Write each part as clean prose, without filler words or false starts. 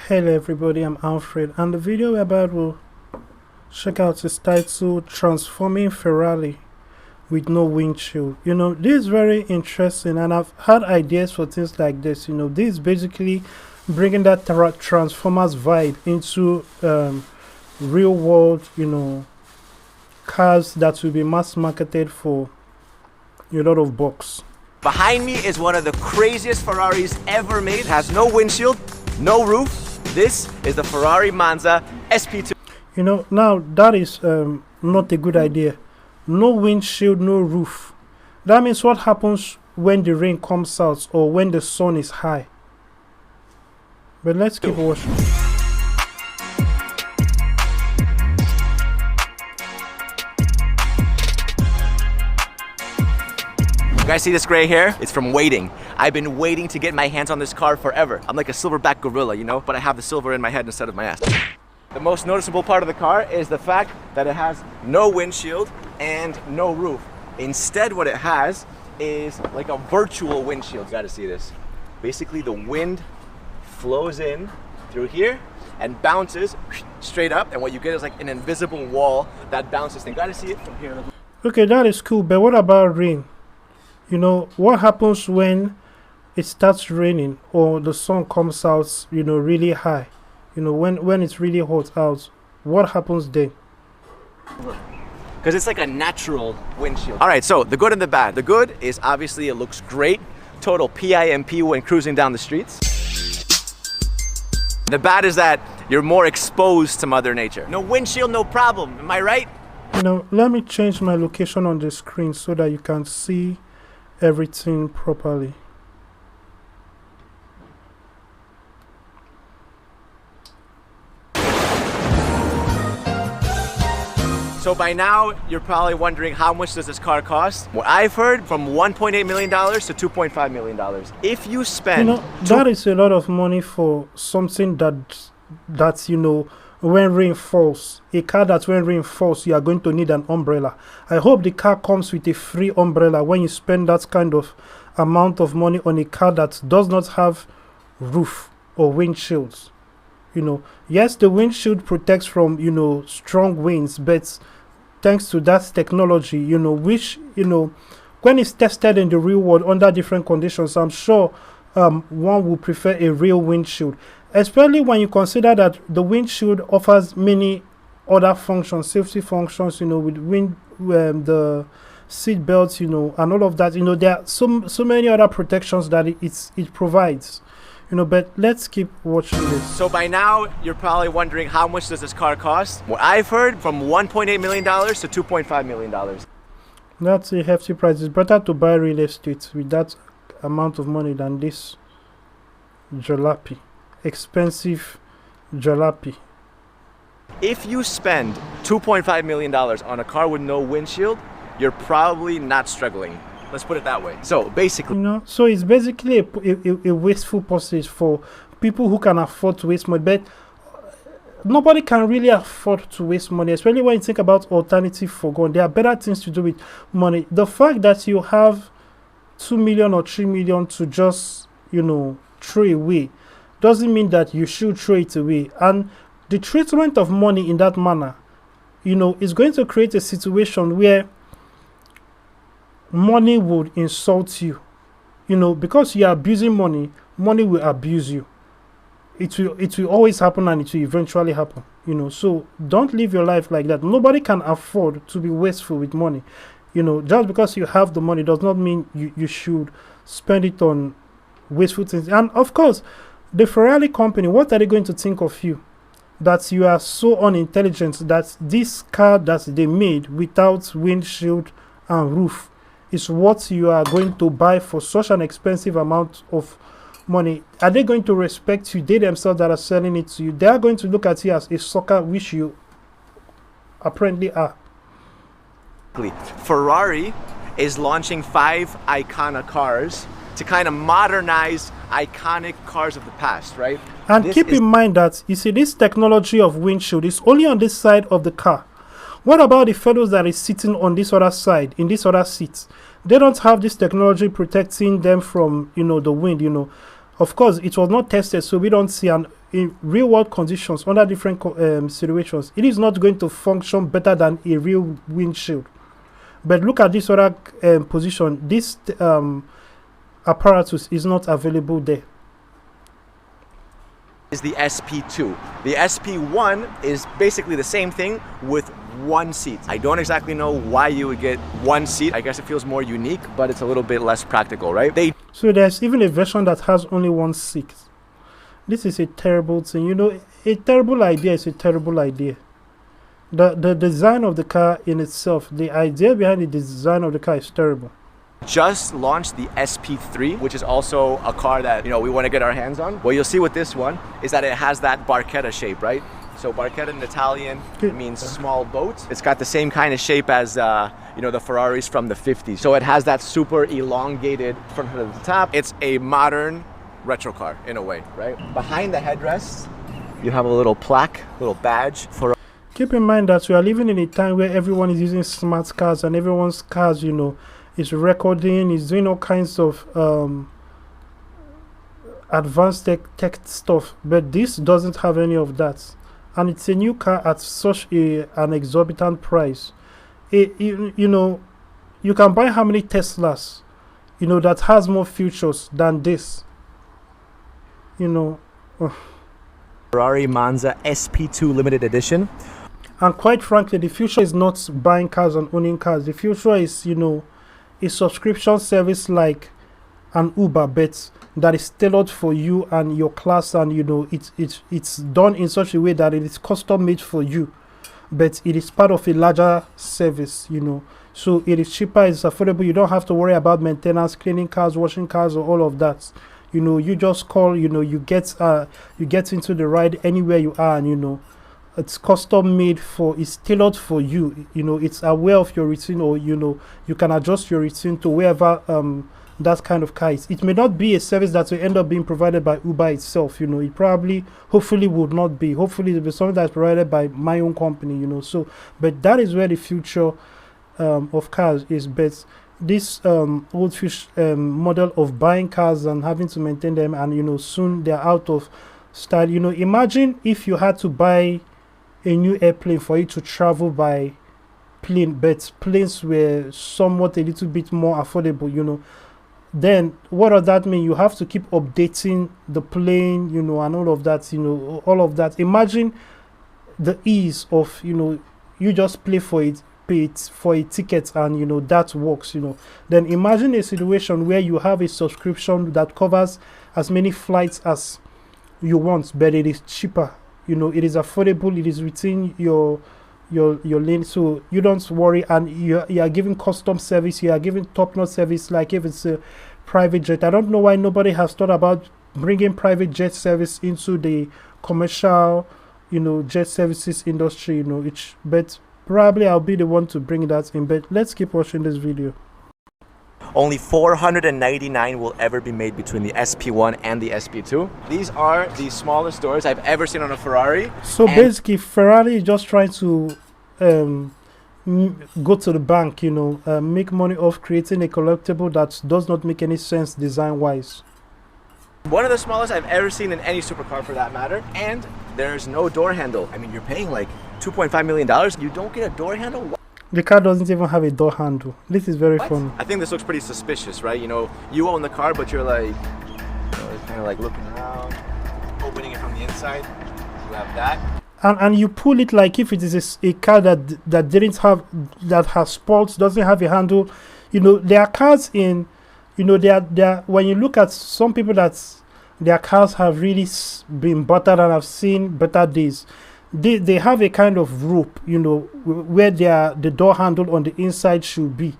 Hello everybody, I'm Alfred, and the video we're about will check out is titled Transforming Ferrari with No Windshield. This is very interesting, and I've had ideas for things like this. This is basically bringing that Transformers vibe into real world, cars that will be mass marketed for a lot of bucks. Behind me is one of the craziest Ferraris ever made. It has no windshield, no roof. This is the Ferrari Monza SP2. Now that is not a good idea. No windshield, no roof. That means what happens when the rain comes out or when the sun is high. But let's keep watching. You guys see this gray hair? It's from waiting. I've been waiting to get my hands on this car forever. I'm like a silverback gorilla, but I have the silver in my head instead of my ass. The most noticeable part of the car is the fact that it has no windshield and no roof. Instead, what it has is like a virtual windshield. You gotta see this. Basically, the wind flows in through here and bounces straight up, and what you get is like an invisible wall that bounces. You gotta see it from here. Okay, that is cool, but what about rain? What happens when it starts raining or the sun comes out, really high? When it's really hot out, what happens then? Because it's like a natural windshield. All right, so the good and the bad. The good is obviously it looks great. Total PIMP when cruising down the streets. The bad is that you're more exposed to Mother Nature. No windshield, no problem. Am I right? Let me change my location on the screen so that you can see everything properly. So by now, you're probably wondering how much does this car cost? What I've heard, from $1.8 million to $2.5 million. If you spend... that is a lot of money for something that's when rain falls. A car that when rain falls, you are going to need an umbrella. I hope the car comes with a free umbrella when you spend that kind of amount of money on a car that does not have roof or windshields. Yes, the windshield protects from, strong winds, but thanks to that technology, which, when it's tested in the real world under different conditions, I'm sure one will prefer a real windshield. Especially when you consider that the windshield offers many other functions, safety functions, with the seat belts, and all of that. There are so many other protections that it provides. But let's keep watching this. So by now, you're probably wondering how much does this car cost? What I've heard, from $1.8 million to $2.5 million. That's a hefty price. It's better to buy real estate with that amount of money than this jalopy. Expensive jalopy. If you spend $2.5 million on a car with no windshield, you're probably not struggling. Let's put it that way. So basically, so it's basically a wasteful purchase for people who can afford to waste money. But nobody can really afford to waste money, especially when you think about alternative for gun. There are better things to do with money. The fact that you have 2 million or 3 million to just throw away doesn't mean that you should throw it away. And the treatment of money in that manner, is going to create a situation where money would insult you. Because you are abusing money, money will abuse you. It will always happen, and it will eventually happen. So don't live your life like that. Nobody can afford to be wasteful with money. Just because you have the money does not mean you should spend it on wasteful things. And of course, the Ferrari company, what are they going to think of you? That you are so unintelligent that this car that they made without windshield and roof is what you are going to buy for such an expensive amount of money. Are they going to respect you? They themselves that are selling it to you, they are going to look at you as a sucker, which you apparently are. Ferrari is launching 5 Icona cars to kind of modernize iconic cars of the past, right? And keep in mind that, this technology of windshield is only on this side of the car. What about the fellows that is sitting on this other side, in this other seat? They don't have this technology protecting them from, the wind, Of course, it was not tested, so we don't see. And in real world conditions, under different situations, it is not going to function better than a real windshield. But look at this other position. This apparatus is not available there. Is the SP2. The SP1 is basically the same thing with one seat. I don't exactly know why you would get one seat. I guess it feels more unique, but it's a little bit less practical, right? So there's even a version that has only one seat. This is a terrible thing. You know, a terrible idea is a terrible idea. The design of the car in itself, the idea behind the design of the car is terrible. Just launched the SP3, which is also a car that, you know, we want to get our hands on. What you'll see with this one is that it has that barchetta shape, right? So barchetta in Italian means small boat. It's got the same kind of shape as, you know, the Ferraris from the 50s. So it has that super elongated front of the top. It's a modern retro car in a way, right? Behind the headrest, you have a little plaque, little badge for. Keep in mind that we are living in a time where everyone is using smart cars, and everyone's cars, you know, is recording, is doing all kinds of advanced tech stuff. But this doesn't have any of that, and it's a new car at such an exorbitant price. You know, you can buy how many Teslas, you know, that has more features than this, you know. Ferrari Monza SP2 limited edition. And quite frankly, the future is not buying cars and owning cars. The future is, you know, a subscription service like an Uber, but that is tailored for you and your class, and you know, it's done in such a way that it is custom made for you, but it is part of a larger service, you know. So it is cheaper, it's affordable. You don't have to worry about maintenance, cleaning cars, washing cars, or all of that. You know, you just call, you know, you get into the ride anywhere you are, and you know, it's custom made for, it's tailored for you. You know, it's aware of your routine, or you know, you can adjust your routine to wherever that kind of car is. It may not be a service that will end up being provided by Uber itself, you know. It probably, hopefully, would not be. Hopefully it'll be something that's provided by my own company, you know. So, but that is where the future of cars is. But this old fish model of buying cars and having to maintain them, and you know, soon they're out of style. You know, imagine if you had to buy a new airplane for you to travel by plane, but planes were somewhat a little bit more affordable, you know. Then what does that mean? You have to keep updating the plane, you know, and all of that, you know, all of that. Imagine the ease of, you know, you just pay it for a ticket, and you know, that works, you know. Then imagine a situation where you have a subscription that covers as many flights as you want, but it is cheaper. You know, it is affordable, it is within your lane, so you don't worry, and you are giving custom service, you are giving top-notch service, like if it's a private jet. I don't know why nobody has thought about bringing private jet service into the commercial, you know, jet services industry, you know. But probably I'll be the one to bring that in. But let's keep watching this video. Only 499 will ever be made between the SP1 and the SP2. These are the smallest doors I've ever seen on a Ferrari. So basically, Ferrari is just trying to go to the bank, you know, make money off creating a collectible that does not make any sense design-wise. One of the smallest I've ever seen in any supercar, for that matter. And there's no door handle. I mean, you're paying like $2.5 million. You don't get a door handle? What? The car doesn't even have a door handle. This is very funny. I think this looks pretty suspicious, right? You know, you own the car, but you're like, you know, kind of like looking around, opening it from the inside. You have that. And you pull it like if it is a car that didn't have, that has spots, doesn't have a handle. You know, there are cars in, you know, they are when you look at some people that their cars have really been battered, and I've seen better days. They have a kind of rope, you know, where the door handle on the inside should be,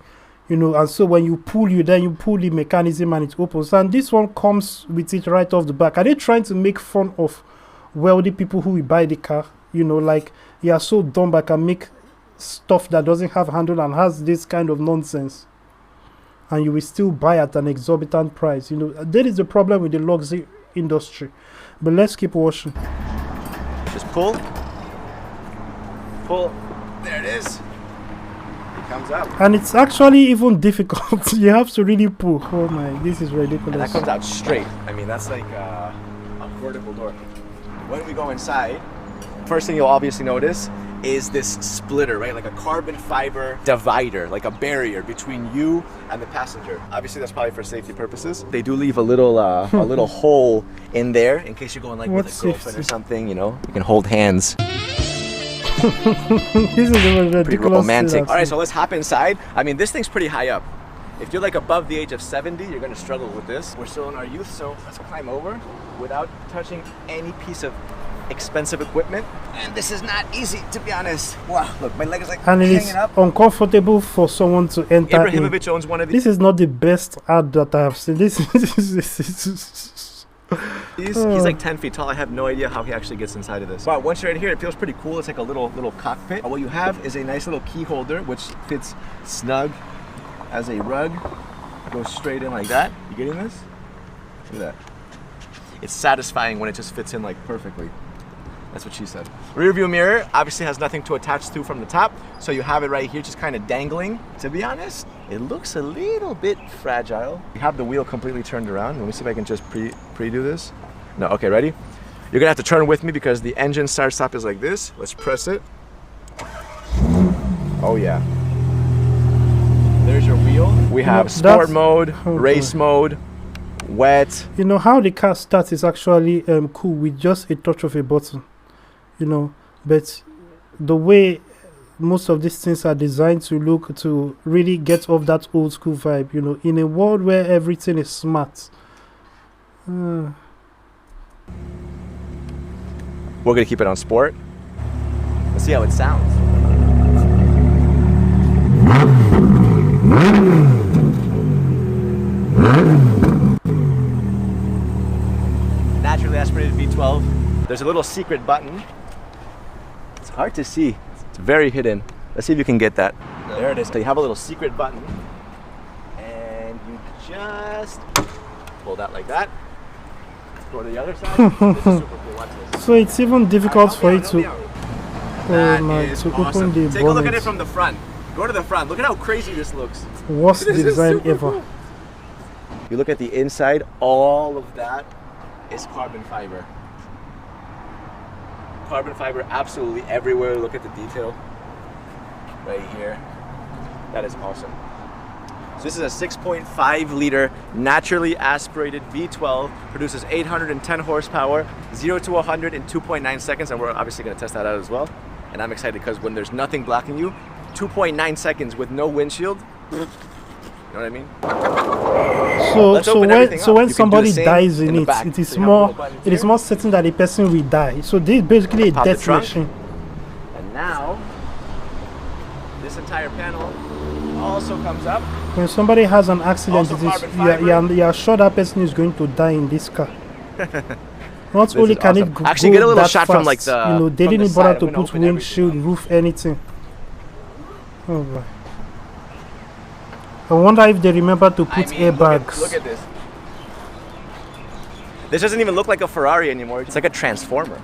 you know, and so when you pull, then you pull the mechanism and it opens. And this one comes with it right off the back. Are they trying to make fun of wealthy people who will buy the car? You know, like, you are so dumb, I can make stuff that doesn't have handle and has this kind of nonsense, and you will still buy at an exorbitant price. You know, that is the problem with the luxury industry. But let's keep watching. Just pull. There it is. It comes out. And it's actually even difficult. You have to really pull. Oh my, this is ridiculous. And that comes out straight. I mean, that's like a vertical door. when we go inside, first thing you'll obviously notice is this splitter, right? Like a carbon fiber divider, like a barrier between you and the passenger. Obviously that's probably for safety purposes. They do leave a little a little hole in there in case you're going like with a girlfriend or something, you know, you can hold hands. This is ridiculous. Pretty romantic. All right, so let's hop inside. I mean, this thing's pretty high up. If you're like above the age of 70, you're gonna struggle with this. We're still in our youth, so let's climb over without touching any piece of expensive equipment. And this is not easy, to be honest. Wow, look, my leg is like and it hanging is up. Uncomfortable for someone to enter. Ibrahimovic owns one of these. This is not the best ad that I have seen. He's like 10 feet tall. I have no idea how he actually gets inside of this. Wow, once you're in here, it feels pretty cool. It's like a little cockpit. What you have is a nice little key holder, which fits snug as a rug. Goes straight in like that. You getting this? Look at that. It's satisfying when it just fits in like perfectly. That's what she said. Rear view mirror obviously has nothing to attach to from the top, so you have it right here just kind of dangling. To be honest, it looks a little bit fragile. You have the wheel completely turned around. Let me see if I can just pre-do this. No, okay, ready? You're gonna have to turn with me because the engine start-stop is like this. Let's press it. Oh yeah. There's your wheel. We have sport mode, race mode, wet. You know how the car starts is actually cool with just a touch of a button, you know, but the way most of these things are designed to look to really get off that old school vibe, you know, in a world where everything is smart. We're gonna keep it on sport. Let's see how it sounds. Naturally aspirated V12. There's a little secret button. It's hard to see. It's very hidden. Let's see if you can get that. There it is. So you have a little secret button, and you just pull that like that. Go to the other side. This is super cool. Watch this. So it's even difficult for you to Awesome. open the Take a look at bonnet. it from the front. Go to the front. Look at how crazy this looks. Worst design ever. Cool. You look at the inside, all of that is carbon fiber. Carbon fiber absolutely everywhere. Look at the detail right here. That is awesome. So this is a 6.5 liter naturally aspirated V12, produces 810 horsepower, 0 to 100 in 2.9 seconds, and we're obviously going to test that out as well. And I'm excited because when there's nothing blocking you, 2.9 seconds with no windshield, you know what I mean? So when somebody dies in it, it is more certain that the person will die. So this is basically a death machine. And now this entire panel also comes up. When somebody has an accident, you are sure that person is going to die in this car. Not only can it go actually get a little shot fast, from like the you know, they didn't bother to put windshield, roof, anything. Oh boy. I wonder if they remember to put airbags. Look at this. This doesn't even look like a Ferrari anymore. It's like a transformer.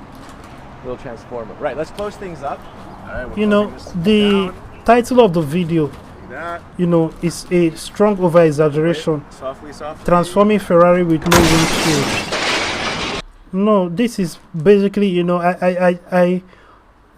Little transformer. Right, let's close things up. All right, you know, the title of the video, you know, is a strong over exaggeration. Softly. Transforming Ferrari with no windshield. No, this is basically, you know, I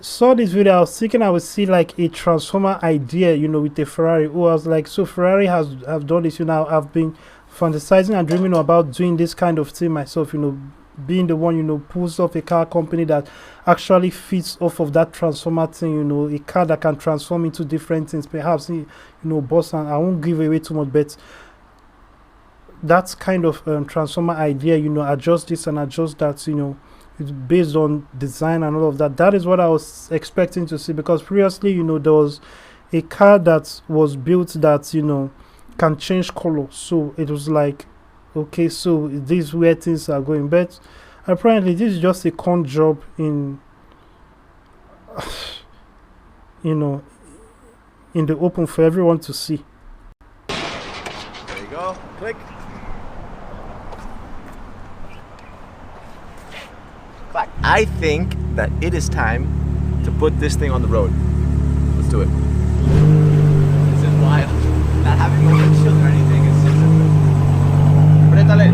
saw this video. I was thinking I would see like a transformer idea, you know, with a Ferrari. I was like, so Ferrari have done this, you know. I've been fantasizing and dreaming about doing this kind of thing myself, you know, being the one, you know, pulls off a car company that actually fits off of that transformer thing, you know, a car that can transform into different things, perhaps, you know, boss. And I won't give away too much, but that's kind of transformer idea, you know, adjust this and adjust that, you know, it's based on design and all of that. That is what I was expecting to see, because previously, you know, there was a car that was built that, you know, can change color. So it was like, okay, so this is where things are going. But apparently this is just a con job in you know, in the open for everyone to see. There you go. Click. Clack. I think that it is time to put this thing on the road. Let's do it. This is wild. Not having no windshield or anything. It's just Prétale.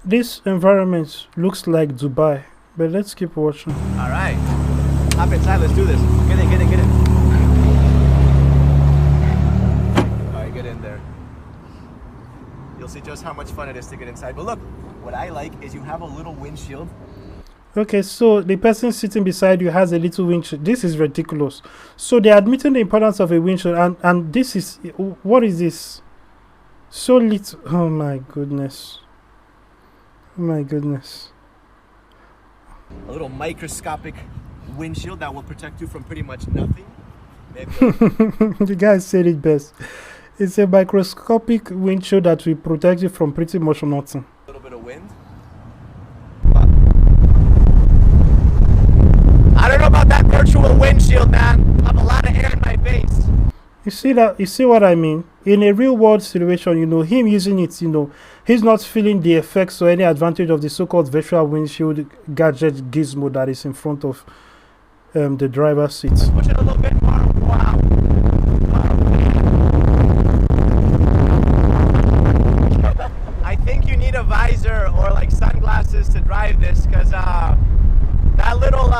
This environment looks like Dubai, but let's keep watching. All right, hop inside. Let's do this. Get in, get in, get in. All right, get in there. You'll see just how much fun it is to get inside. But look, what I like is you have a little windshield. Okay, so the person sitting beside you has a little windshield. This is ridiculous. So they're admitting the importance of a windshield, and this is, what is this? So little. Oh my goodness. Oh my goodness. A little microscopic windshield that will protect you from pretty much nothing. Maybe The guy said it best. It's a microscopic windshield that will protect you from pretty much nothing. a little bit of wind. I don't know about that virtual windshield, man. I have a lot of air in my face. You see that? You see what I mean? In a real world situation, you know, him using it, you know, he's not feeling the effects or any advantage of the so-called virtual windshield gadget gizmo that is in front of the driver's seat. Push it a little bit more. Wow. I think you need a visor or like sunglasses to drive this, because that little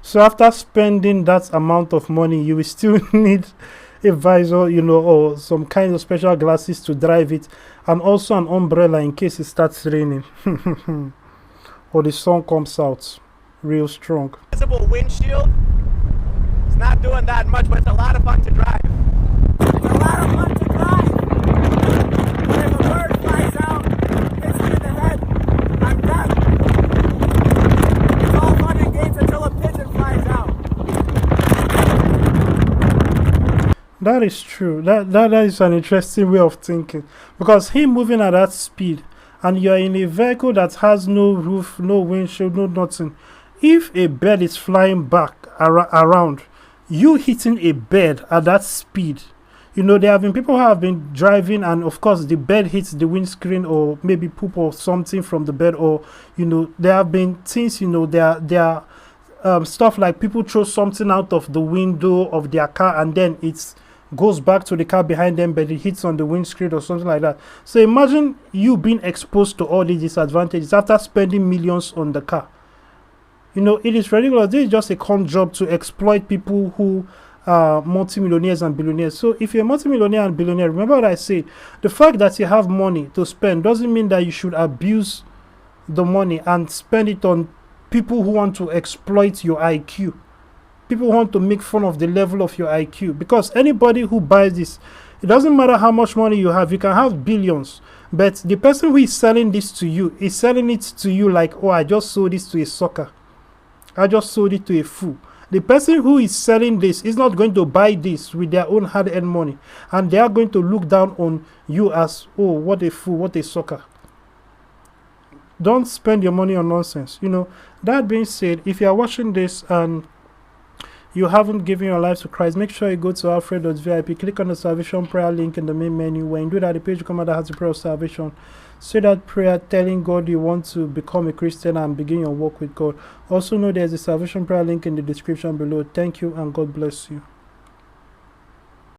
So after spending that amount of money, you will still need a visor, you know, or some kind of special glasses to drive it, and also an umbrella in case it starts raining or the sun comes out real strong. invisible windshield. It's not doing that much, but it's a lot of fun to drive. It's a lot of fun to drive. If a bird flies out, hits me in the head, I'm done. It's all fun and games until a pigeon flies out. That is true. That is an interesting way of thinking, because him moving at that speed and you're in a vehicle that has no roof, no windshield, no nothing. If a bird is flying back around, you hitting a bird at that speed, you know, there have been people who have been driving, and of course the bird hits the windscreen or maybe poop or something from the bird, or you know, there have been things, you know, there are stuff like people throw something out of the window of their car and then it's goes back to the car behind them, but it hits on the windscreen or something like that. So imagine you being exposed to all these disadvantages after spending millions on the car. You know, it is ridiculous. This is just a con job to exploit people who are multimillionaires and billionaires. So if you're a multimillionaire and billionaire, remember what I said, the fact that you have money to spend doesn't mean that you should abuse the money and spend it on people who want to exploit your IQ. People want to make fun of the level of your IQ, because anybody who buys this, it doesn't matter how much money you have, you can have billions, but the person who is selling this to you is selling it to you like, oh, I just sold this to a sucker, I just sold it to a fool. The person who is selling this is not going to buy this with their own hard-earned money, and they are going to look down on you as, oh, what a fool, what a sucker. Don't spend your money on nonsense. You know, that being said, if you are watching this and you haven't given your life to Christ, make sure you go to alfred.vip, click on the salvation prayer link in the main menu. When you do that, the page will come out that has the prayer of salvation. Say that prayer telling God you want to become a Christian and begin your walk with God. Also know there's a salvation prayer link in the description below. Thank you and God bless you.